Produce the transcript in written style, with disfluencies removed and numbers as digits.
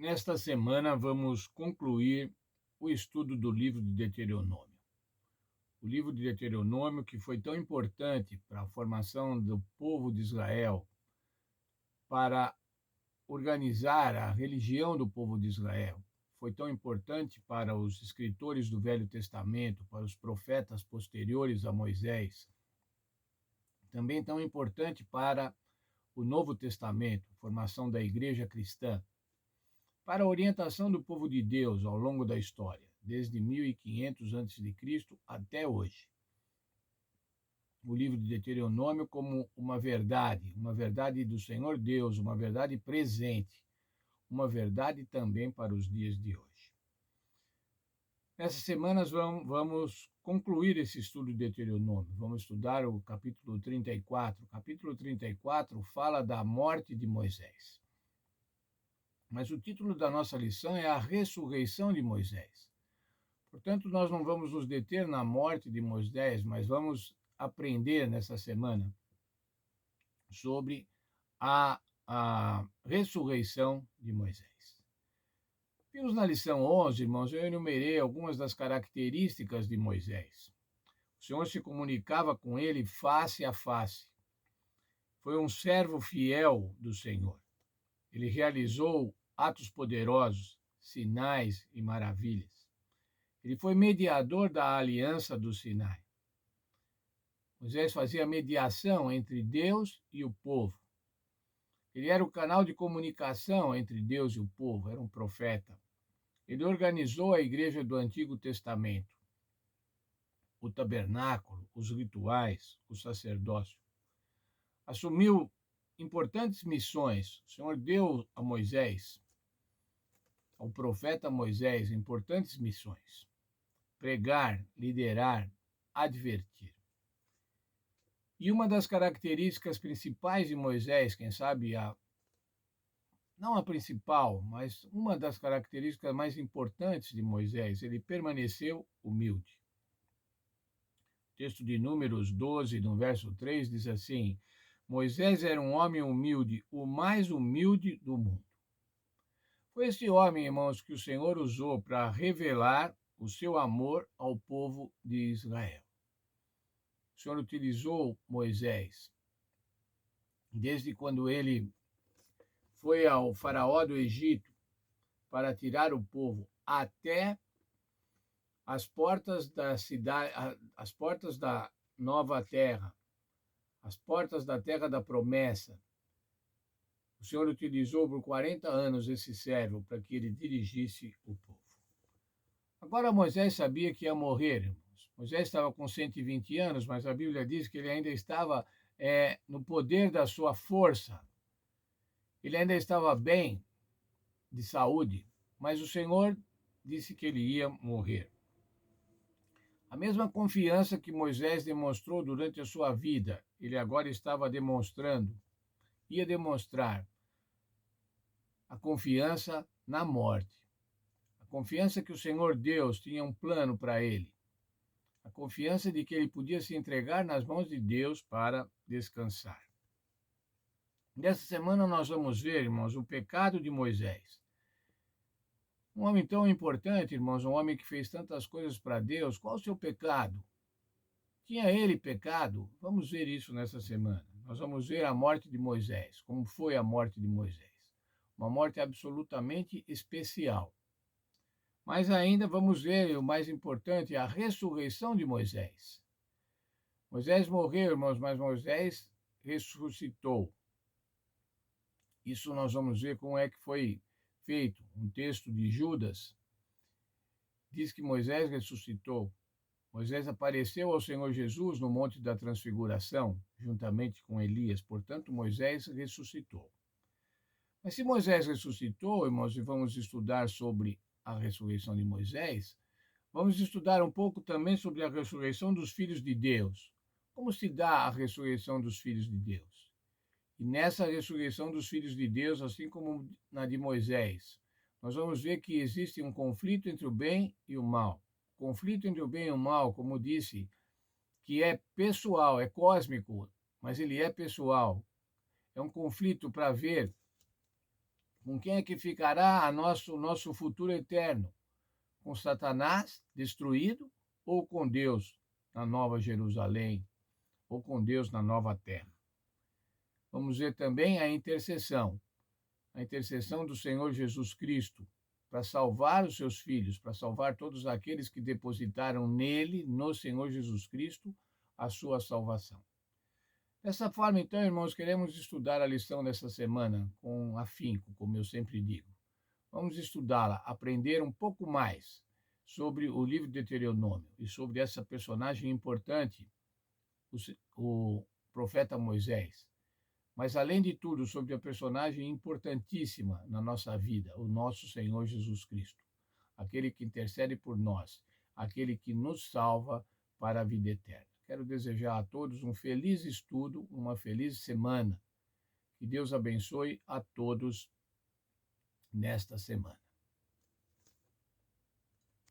Nesta semana, vamos concluir o estudo do livro de Deuteronômio. O livro de Deuteronômio, que foi tão importante para a formação do povo de Israel, para organizar a religião do povo de Israel, foi tão importante para os escritores do Velho Testamento, para os profetas posteriores a Moisés, também tão importante para o Novo Testamento, a formação da igreja cristã, para a orientação do povo de Deus ao longo da história, desde 1500 a.C. até hoje. O livro de Deuteronômio como uma verdade do Senhor Deus, uma verdade presente, uma verdade também para os dias de hoje. Nessas semanas vamos concluir esse estudo de Deuteronômio. Vamos estudar o capítulo 34. O capítulo 34 fala da morte de Moisés. Mas o título da nossa lição é a ressurreição de Moisés. Portanto, nós não vamos nos deter na morte de Moisés, mas vamos aprender nessa semana sobre a ressurreição de Moisés. Vimos na lição 11, irmãos, eu enumerei algumas das características de Moisés. O Senhor se comunicava com ele face a face. Foi um servo fiel do Senhor. Ele realizou atos poderosos, sinais e maravilhas. Ele foi mediador da aliança do Sinai. Moisés fazia mediação entre Deus e o povo. Ele era o canal de comunicação entre Deus e o povo, era um profeta. Ele organizou a igreja do Antigo Testamento, o tabernáculo, os rituais, o sacerdócio. Assumiu importantes missões. O Senhor deu a Moisés, ao profeta Moisés, importantes missões: pregar, liderar, advertir. E uma das características principais de Moisés, quem sabe não a principal, mas uma das características mais importantes de Moisés, ele permaneceu humilde. O texto de Números 12, no verso 3, diz assim: Moisés era um homem humilde, o mais humilde do mundo. Foi esse homem, irmãos, que o Senhor usou para revelar o seu amor ao povo de Israel. O Senhor utilizou Moisés desde quando ele foi ao faraó do Egito para tirar o povo até as portas da cidade, as portas da nova terra, as portas da terra da promessa. O Senhor utilizou por 40 anos esse servo para que ele dirigisse o povo. Agora Moisés sabia que ia morrer, irmãos. Moisés estava com 120 anos, mas a Bíblia diz que ele ainda estava no poder da sua força. Ele ainda estava bem de saúde, mas o Senhor disse que ele ia morrer. A mesma confiança que Moisés demonstrou durante a sua vida, ele agora estava demonstrando, ia demonstrar a confiança na morte. A confiança que o Senhor Deus tinha um plano para ele. A confiança de que ele podia se entregar nas mãos de Deus para descansar. Nessa semana nós vamos ver, irmãos, o pecado de Moisés. Um homem tão importante, irmãos, um homem que fez tantas coisas para Deus, qual o seu pecado? Tinha ele pecado? Vamos ver isso nessa semana. Nós vamos ver a morte de Moisés, como foi a morte de Moisés. Uma morte absolutamente especial. Mas ainda vamos ver o mais importante, a ressurreição de Moisés. Moisés morreu, irmãos, mas Moisés ressuscitou. Isso nós vamos ver como é que foi feito. Um texto de Judas diz que Moisés ressuscitou. Moisés apareceu ao Senhor Jesus no Monte da Transfiguração, juntamente com Elias. Portanto, Moisés ressuscitou. Mas se Moisés ressuscitou, irmãos, e vamos estudar sobre a ressurreição de Moisés, vamos estudar um pouco também sobre a ressurreição dos filhos de Deus. Como se dá a ressurreição dos filhos de Deus? E nessa ressurreição dos filhos de Deus, assim como na de Moisés, nós vamos ver que existe um conflito entre o bem e o mal. O conflito entre o bem e o mal, como disse, que é pessoal, é cósmico, mas ele é pessoal. É um conflito para ver Com quem é que ficará o nosso futuro eterno? Com Satanás destruído ou com Deus na Nova Jerusalém ou com Deus na nova terra? Vamos ver também a intercessão do Senhor Jesus Cristo para salvar os seus filhos, para salvar todos aqueles que depositaram nele, no Senhor Jesus Cristo, a sua salvação. Dessa forma, então, irmãos, queremos estudar a lição dessa semana com afinco, como eu sempre digo. Vamos estudá-la, aprender um pouco mais sobre o livro de Deuteronômio e sobre essa personagem importante, o profeta Moisés. Mas, além de tudo, sobre a personagem importantíssima na nossa vida, o nosso Senhor Jesus Cristo, aquele que intercede por nós, aquele que nos salva para a vida eterna. Quero desejar a todos um feliz estudo, uma feliz semana. Que Deus abençoe a todos nesta semana.